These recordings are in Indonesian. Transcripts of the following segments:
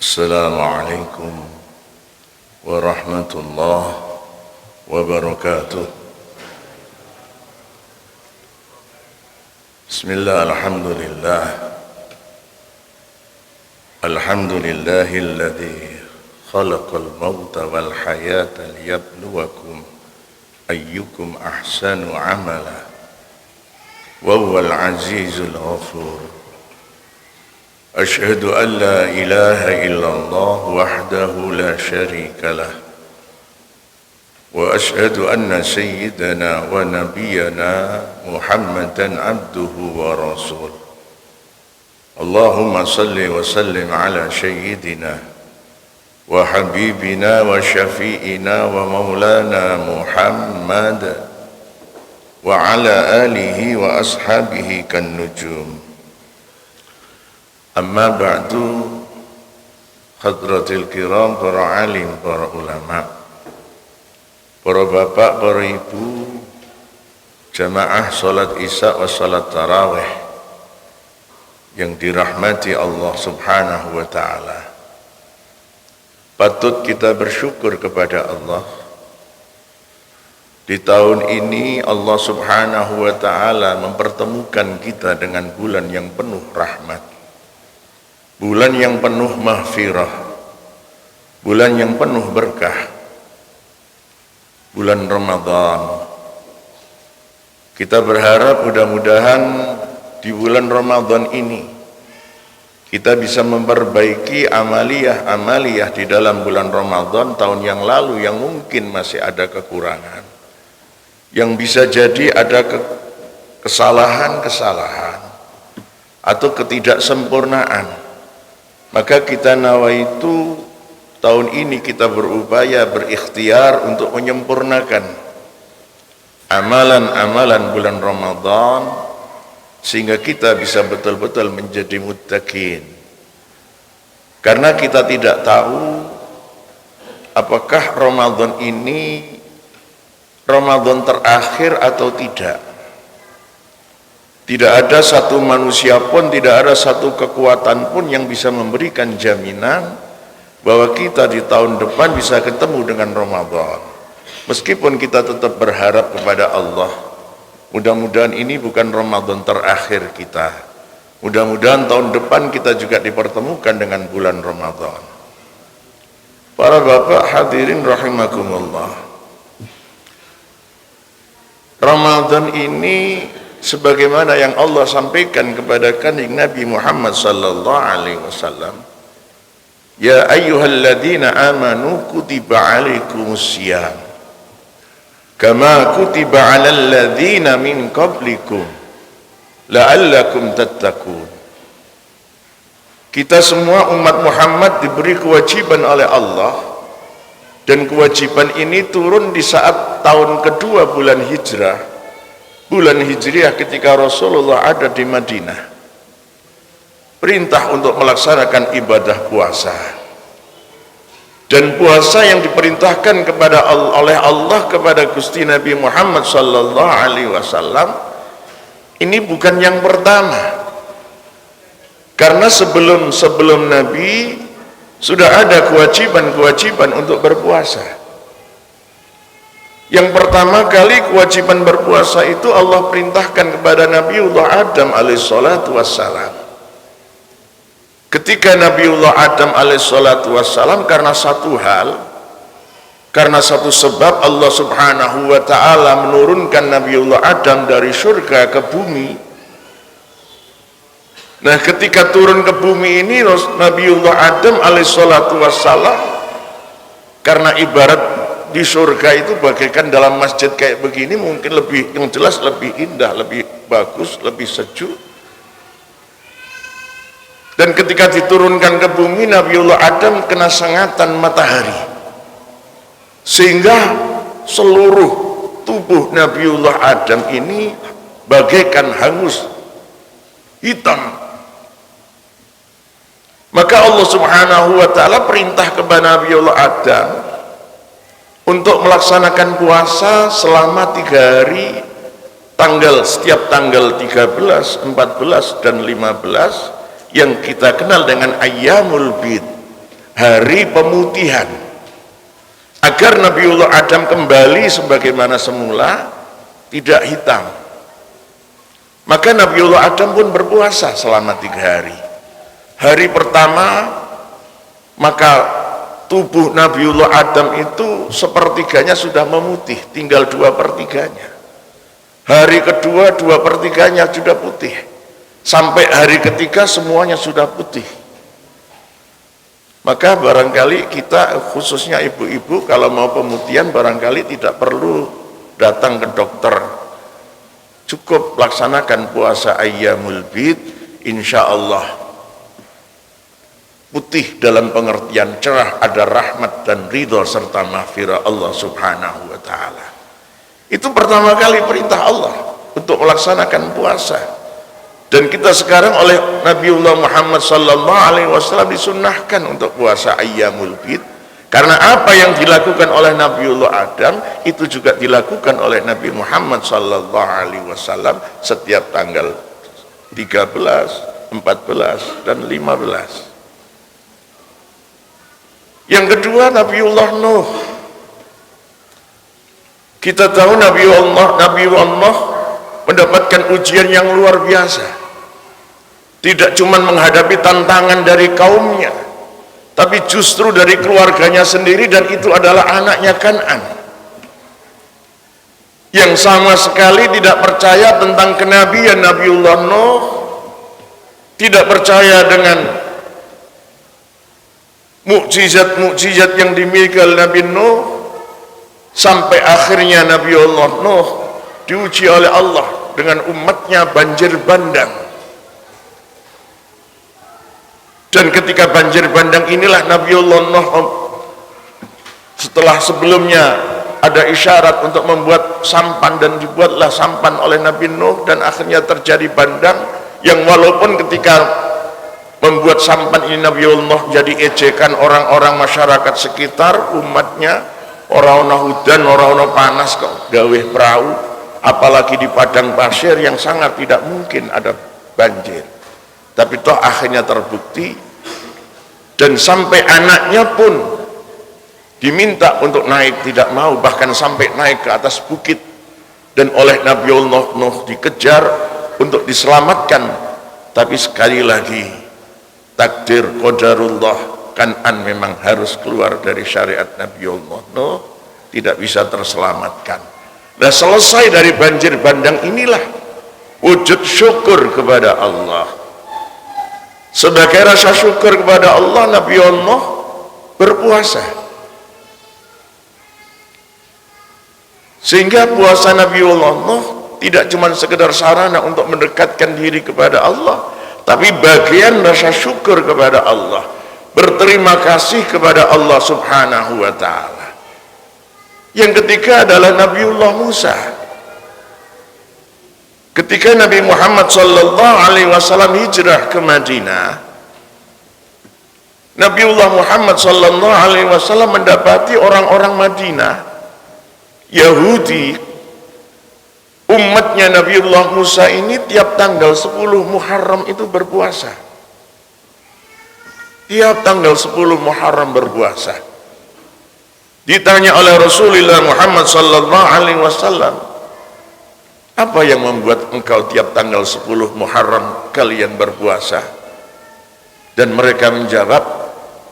Assalamualaikum warahmatullahi wabarakatuh. Bismillah, alhamdulillah. Alhamdulillahilladzi khalaqal mauta wal hayata liyabluwakum ayyukum ahsanu amala wa huwal azizul ghafur. Asyhadu an la ilaha illallah wahdahu la syarika lah wa asyhadu anna sayyidana wa nabiyyana Muhammadan abduhu wa rasul. Allahumma salli wa sallim ala sayyidina wa habibina wa syafi'ina wa maulana Muhammad wa ala alihi wa ashabihi kan nujum. Amma ba'du, hadratil kiram, para alim, para ulama, para bapak, para ibu, jamaah salat isya wa salat tarawih yang dirahmati Allah subhanahu wa ta'ala. Patut kita bersyukur kepada Allah. Di tahun ini Allah subhanahu wa ta'ala mempertemukan kita dengan bulan yang penuh rahmat, bulan yang penuh mahfirah, bulan yang penuh berkah, bulan Ramadan. Kita berharap mudah-mudahan di bulan Ramadan ini kita bisa memperbaiki amaliyah di dalam bulan Ramadan tahun yang lalu yang mungkin masih ada kekurangan, yang bisa jadi ada kesalahan-kesalahan atau ketidaksempurnaan. Maka kita nawaitu tahun ini kita berupaya, berikhtiar untuk menyempurnakan amalan-amalan bulan Ramadan sehingga kita bisa betul-betul menjadi muttaqin. Karena kita tidak tahu apakah Ramadan ini Ramadan terakhir atau tidak. Tidak ada satu manusia pun, tidak ada satu kekuatan pun yang bisa memberikan jaminan bahwa kita di tahun depan bisa ketemu dengan Ramadan. Meskipun kita tetap berharap kepada Allah, mudah-mudahan ini bukan Ramadan terakhir kita. Mudah-mudahan tahun depan kita juga dipertemukan dengan bulan Ramadan. Para bapak hadirin rahimakumullah, Ramadan ini sebagaimana yang Allah sampaikan kepada kanjeng Nabi Muhammad sallallahu alaihi wasallam, ya ayyuhalladzina amanu kutiba alaikumusiyam kama kutiba alal ladzina min qablikum la'allakum tattaqun. Kita semua umat Muhammad diberi kewajiban oleh Allah, dan kewajiban ini turun di saat tahun kedua bulan hijrah, bulan hijriah, ketika Rasulullah ada di Madinah. Perintah untuk melaksanakan ibadah puasa, dan puasa yang diperintahkan oleh Allah kepada Gusti Nabi Muhammad sallallahu alaihi wasallam ini bukan yang pertama, karena sebelum Nabi sudah ada kewajiban untuk berpuasa. Yang pertama kali kewajiban berpuasa itu Allah perintahkan kepada Nabiullah Adam alaihissalatu wassalam. Ketika Nabiullah Adam alaihissalatu wassalam karena satu sebab Allah subhanahu wa ta'ala menurunkan Nabiullah Adam dari surga ke bumi. Nah, ketika turun ke bumi ini Nabiullah Adam alaihissalatu wassalam, karena ibarat di surga itu bagaikan dalam masjid kayak begini, mungkin lebih, yang jelas lebih indah, lebih bagus, lebih sejuk. Dan ketika diturunkan ke bumi, Nabiullah Adam kena sengatan matahari, sehingga seluruh tubuh Nabiullah Adam ini bagaikan hangus, hitam. Maka Allah subhanahu wa ta'ala perintah kepada Nabiullah Adam untuk melaksanakan puasa selama 3 hari, setiap tanggal 13, 14, dan 15 yang kita kenal dengan Ayyamul Bid, hari pemutihan, agar Nabiullah Adam kembali sebagaimana semula, tidak hitam. Maka Nabiullah Adam pun berpuasa selama 3 hari. Hari pertama, maka tubuh Nabiullah Adam itu sepertiganya sudah memutih, tinggal 2/3-nya. Hari kedua 2/3-nya sudah putih, sampai hari ketiga semuanya sudah putih. Maka barangkali kita, khususnya ibu-ibu, kalau mau pemutihan barangkali tidak perlu datang ke dokter, cukup laksanakan puasa ayyamul bid, insya Allah putih dalam pengertian cerah, ada rahmat dan ridho serta mahfirah Allah subhanahu wa ta'ala. Itu pertama kali perintah Allah untuk melaksanakan puasa. Dan kita sekarang oleh Nabiullah Muhammad sallallahu alaihi wasallam disunnahkan untuk puasa ayyamul bid, karena apa yang dilakukan oleh Nabiullah Adam itu juga dilakukan oleh Nabi Muhammad sallallahu alaihi wasallam setiap tanggal 13, 14 dan 15. Yang kedua, Nabiullah Nuh. Kita tahu Nabiullah mendapatkan ujian yang luar biasa. Tidak cuma menghadapi tantangan dari kaumnya, tapi justru dari keluarganya sendiri, dan itu adalah anaknya Kan'an, yang sama sekali tidak percaya tentang kenabian Nabiullah Nuh, tidak percaya dengan mukjizat-mukjizat yang dimiliki oleh Nabi Nuh, sampai akhirnya Nabiullah Nuh diuji oleh Allah dengan umatnya banjir bandang. Dan ketika banjir bandang inilah Nabiullah Nuh, setelah sebelumnya ada isyarat untuk membuat sampan, dan dibuatlah sampan oleh Nabi Nuh, dan akhirnya terjadi bandang yang walaupun ketika membuat sampan ini Nabiullah jadi ejekan orang-orang masyarakat sekitar umatnya, orang-orang hujan, orang-orang panas kok gawe perahu, apalagi di padang pasir yang sangat tidak mungkin ada banjir. Tapi toh akhirnya terbukti, dan sampai anaknya pun diminta untuk naik, tidak mau, bahkan sampai naik ke atas bukit, dan oleh Nabiullah Nuh dikejar untuk diselamatkan. Tapi sekali lagi takdir qadarullah, Kan'an memang harus keluar dari syariat Nabiullah Nuh, tidak bisa terselamatkan. Nah, selesai dari banjir bandang inilah wujud syukur kepada Allah. Sebagai rasa syukur kepada Allah, Nabiullah berpuasa. Sehingga puasa Nabiullah Nuh tidak cuma sekedar sarana untuk mendekatkan diri kepada Allah, tapi bagian rasa syukur kepada Allah, berterima kasih kepada Allah subhanahu wa ta'ala. Yang ketiga adalah Nabiullah Musa. Ketika Nabi Muhammad sallallahu alaihi wasallam hijrah ke Madinah, Nabiullah Muhammad sallallahu alaihi wasallam mendapati orang-orang Madinah Yahudi, umatnya Nabiullah Musa ini tiap tanggal 10 Muharram itu berpuasa. Tiap tanggal 10 Muharram berpuasa. Ditanya oleh Rasulullah Muhammad sallallahu alaihi wasallam, apa yang membuat engkau tiap tanggal 10 Muharram kalian berpuasa? Dan mereka menjawab,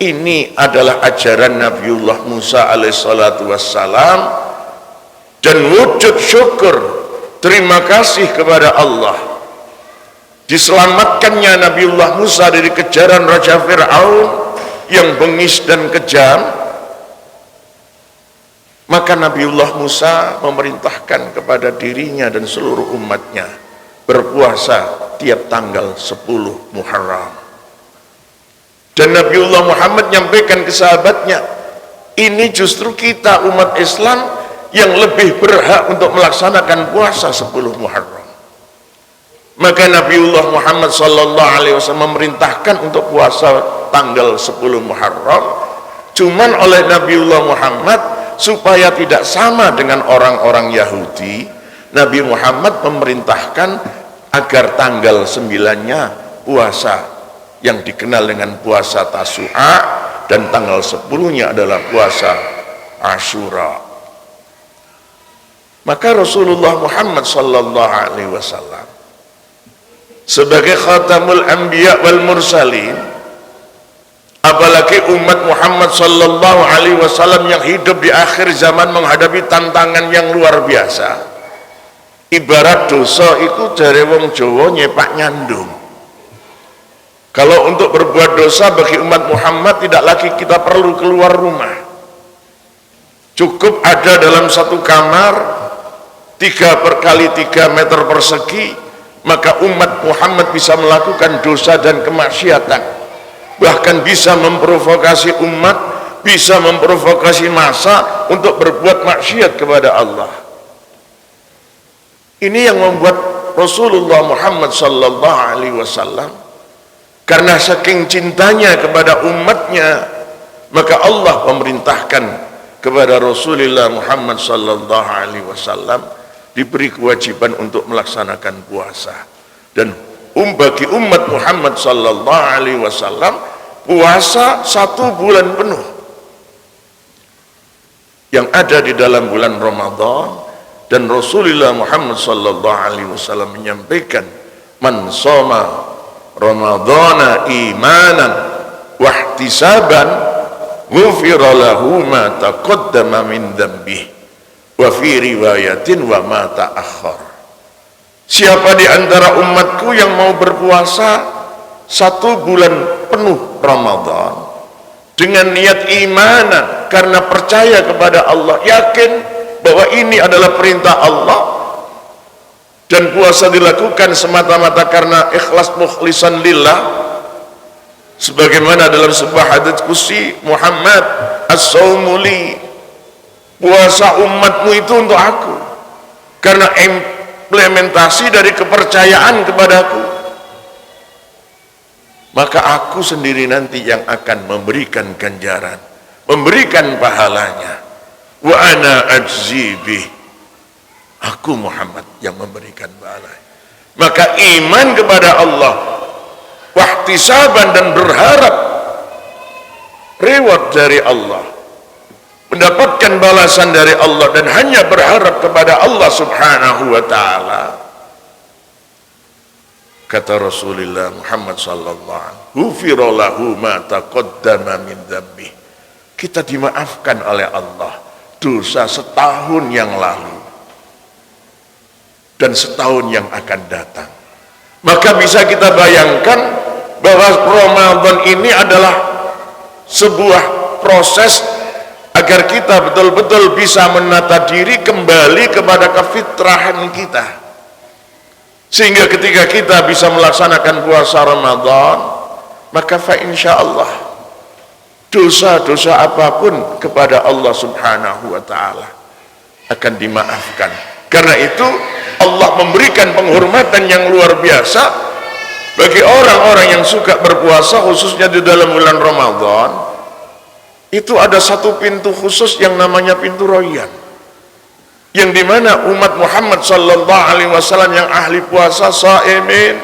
ini adalah ajaran Nabiullah Musa alaihissalatu wassalam, dan wujud syukur terima kasih kepada Allah diselamatkannya Nabiullah Musa dari kejaran Raja Fir'aun yang bengis dan kejam. Maka Nabiullah Musa memerintahkan kepada dirinya dan seluruh umatnya berpuasa tiap tanggal 10 Muharram. Dan Nabiullah Muhammad menyampaikan ke sahabatnya, ini justru kita umat Islam yang lebih berhak untuk melaksanakan puasa 10 Muharram. Maka Nabiullah Muhammad sallallahu alaihi wasallam memerintahkan untuk puasa tanggal 10 Muharram. Cuman oleh Nabiullah Muhammad, supaya tidak sama dengan orang-orang Yahudi, Nabi Muhammad memerintahkan agar tanggal 9-nya puasa yang dikenal dengan puasa Tasu'a, dan tanggal 10-nya adalah puasa Asyura. Maka Rasulullah Muhammad sallallahu alaihi wasallam sebagai khatamul anbiya wal mursalin, apalagi umat Muhammad sallallahu alaihi wasallam yang hidup di akhir zaman menghadapi tantangan yang luar biasa. Ibarat dosa itu jare wong Jawa nyepak nyandung. Kalau untuk berbuat dosa bagi umat Muhammad tidak lagi kita perlu keluar rumah, cukup ada dalam satu kamar 3x3 meter persegi, maka umat Muhammad bisa melakukan dosa dan kemaksiatan, bahkan bisa memprovokasi umat, bisa memprovokasi massa untuk berbuat maksiat kepada Allah. Ini yang membuat Rasulullah Muhammad sallallahu alaihi wasallam, karena saking cintanya kepada umatnya, maka Allah memerintahkan kepada Rasulullah Muhammad sallallahu alaihi wasallam diberi kewajiban untuk melaksanakan puasa. Dan bagi umat Muhammad sallallahu alaihi wasallam, puasa 1 bulan penuh yang ada di dalam bulan Ramadan. Dan Rasulullah Muhammad sallallahu alaihi wasallam menyampaikan, man shoma ramadhana imanan wa ihtisaban ghufira lahu ma taqaddama min dhanbihi wa fi riwayatin wa ma ta'akhkhar. Siapa di antara umatku yang mau berpuasa 1 bulan penuh Ramadan dengan niat imanan, karena percaya kepada Allah, yakin bahwa ini adalah perintah Allah, dan puasa dilakukan semata-mata karena ikhlas mukhlisan lillah, sebagaimana dalam sebuah hadits qudsi, Muhammad as-saumu li, puasa umatmu itu untuk aku, karena implementasi dari kepercayaan kepadaku, maka aku sendiri nanti yang akan memberikan ganjaran, memberikan pahalanya. Wa ana ajzi bih, aku Muhammad yang memberikan pahalanya. Maka iman kepada Allah, wahtisaban, dan berharap reward dari Allah, mendapatkan balasan dari Allah, dan hanya berharap kepada Allah subhanahu wa ta'ala. Kata Rasulullah Muhammad sallallahu alaihi wasallam, ghufira lahu ma taqaddama min dhanbi, kita dimaafkan oleh Allah dosa setahun yang lalu dan setahun yang akan datang. Maka bisa kita bayangkan bahwa Ramadan ini adalah sebuah proses agar kita betul-betul bisa menata diri kembali kepada kefitrahan kita, sehingga ketika kita bisa melaksanakan puasa Ramadan, maka fa insyaallah dosa-dosa apapun kepada Allah subhanahu wa ta'ala akan dimaafkan. Karena itu Allah memberikan penghormatan yang luar biasa bagi orang-orang yang suka berpuasa, khususnya di dalam bulan Ramadan. Itu ada satu pintu khusus yang namanya pintu Rayyan, yang dimana umat Muhammad sallallahu alaihi wasallam yang ahli puasa, shaimin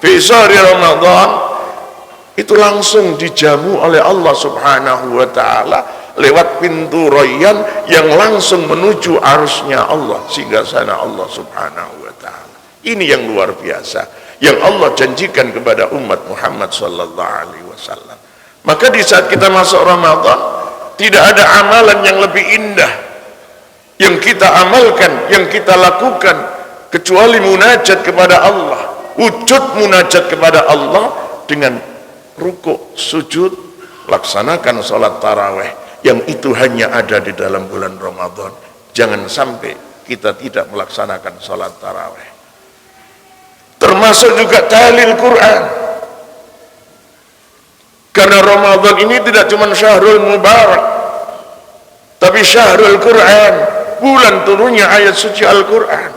fi syahri Ramadan, itu langsung dijamu oleh Allah subhanahu wa ta'ala lewat pintu Rayyan yang langsung menuju arusnya Allah, singgasana Allah subhanahu wa ta'ala. Ini yang luar biasa yang Allah janjikan kepada umat Muhammad sallallahu alaihi wasallam. Maka di saat kita masuk Ramadan, tidak ada amalan yang lebih indah yang kita amalkan, yang kita lakukan, kecuali munajat kepada Allah, wujud munajat kepada Allah dengan rukuk, sujud, laksanakan sholat taraweh, yang itu hanya ada di dalam bulan Ramadan. Jangan sampai kita tidak melaksanakan sholat taraweh. Termasuk juga tahlil Quran, karena Ramadan ini tidak cuma syahrul mubarak, tapi syahrul Quran, bulan turunnya ayat suci Al-Quran.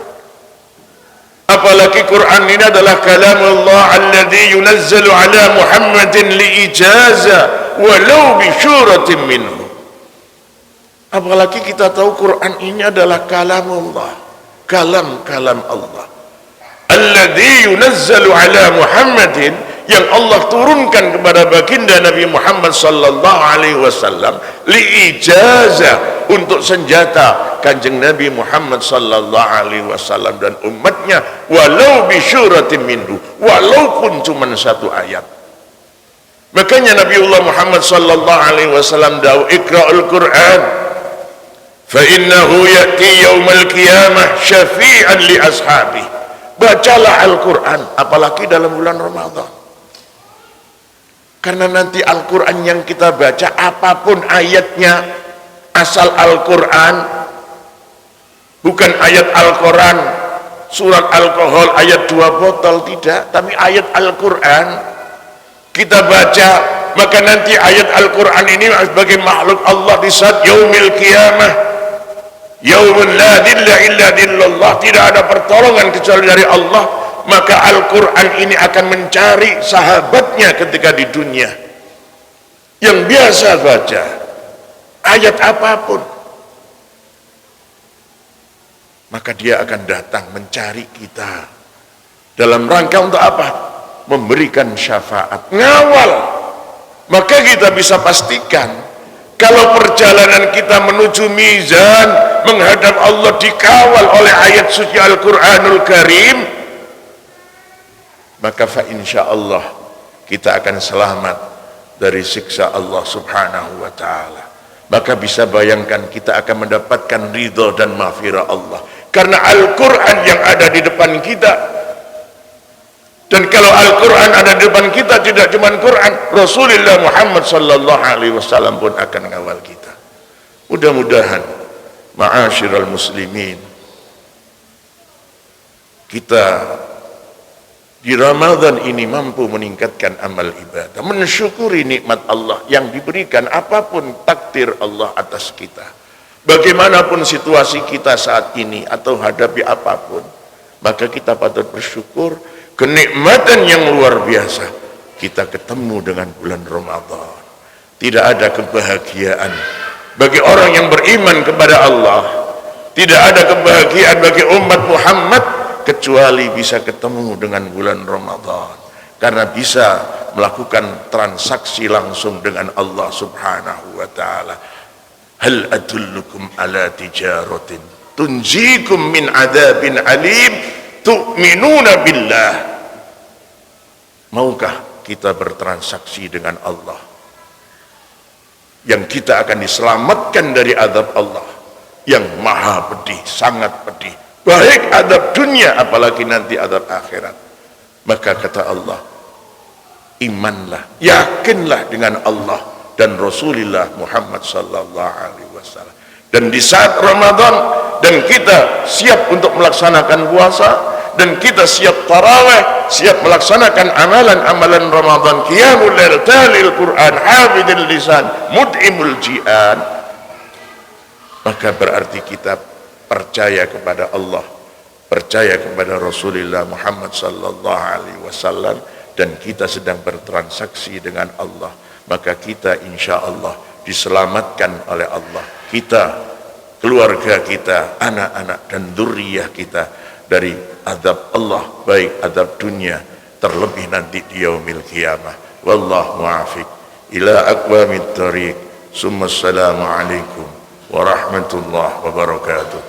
Apalagi Quran ini adalah kalamullah alladhi yunazzalu ala Muhammadin liijaza walau bi syuratin minhu. Apalagi kita tahu Quran ini adalah kalamullah, kalam Allah, alladhi yunazzalu ala Muhammadin, yang Allah turunkan kepada baginda Nabi Muhammad sallallahu alaihi wasallam liijazah, untuk senjata Kanjeng Nabi Muhammad sallallahu alaihi wasallam dan umatnya, walau bisyuratin minhu, walaupun cuma satu ayat. Makanya Nabiullah Muhammad sallallahu alaihi wasallam dawuh, iqra'ul Qur'an fa innahu ya'ti yaumal qiyamah syafi'an li ashabi. Bacalah Al-Qur'an, apalagi dalam bulan Ramadan. Karena nanti Al-Quran yang kita baca, apapun ayatnya, asal Al-Quran, bukan ayat Al-Quran surat alkohol ayat 2 botol, tidak, tapi ayat Al-Quran kita baca, maka nanti ayat Al-Quran ini sebagai makhluk Allah di saat yaumil qiyamah, yaumul la dilla illa dillallah, tidak ada pertolongan kecuali dari Allah. Maka Al-Quran ini akan mencari sahabatnya ketika di dunia yang biasa baca ayat apapun, maka dia akan datang mencari kita dalam rangka untuk apa? Memberikan syafaat, ngawal. Maka kita bisa pastikan kalau perjalanan kita menuju mizan menghadap Allah dikawal oleh ayat suci Al-Quranul Karim, maka fa insyaallah kita akan selamat dari siksa Allah subhanahu wa ta'ala. Maka bisa bayangkan kita akan mendapatkan ridha dan maghfirah Allah karena Al-Quran yang ada di depan kita. Dan kalau Al-Quran ada di depan kita, tidak cuma Quran, Rasulullah Muhammad sallallahu alaihi wasallam pun akan mengawal kita. Mudah-mudahan ma'asyiral muslimin, kita di Ramadan ini mampu meningkatkan amal ibadah, mensyukuri nikmat Allah yang diberikan, apapun takdir Allah atas kita. Bagaimanapun situasi kita saat ini atau hadapi apapun, maka kita patut bersyukur kenikmatan yang luar biasa. Kita ketemu dengan bulan Ramadan. Tidak ada kebahagiaan bagi orang yang beriman kepada Allah, tidak ada kebahagiaan bagi umat Muhammad kecuali bisa ketemu dengan bulan Ramadan, karena bisa melakukan transaksi langsung dengan Allah subhanahu wa ta'ala. Hal adullukum ala tijaratin tunjikum min adabin alim tu'minuna billah. Maukah kita bertransaksi dengan Allah yang kita akan diselamatkan dari azab Allah yang maha pedih, sangat pedih, baik azab dunia apalagi nanti azab akhirat. Maka kata Allah, imanlah, yakinlah dengan Allah dan Rasulullah Muhammad sallallahu alaihi wasallam. Dan di saat Ramadan dan kita siap untuk melaksanakan puasa dan kita siap tarawih, siap melaksanakan amalan-amalan Ramadan, qiyamul lail, talil Quran, hafidil lisan, mud'imul ji'an, maka berarti kita percaya kepada Allah, percaya kepada Rasulullah Muhammad sallallahu alaihi wasallam, dan kita sedang bertransaksi dengan Allah. Maka kita insya Allah diselamatkan oleh Allah, kita, keluarga kita, anak-anak dan dzurriyyah kita dari azab Allah, baik azab dunia terlebih nanti di yaumil qiyamah. Wallahu muwafiq ila aqwamit thariq. Summa assalamu alaikum warahmatullahi wabarakatuh.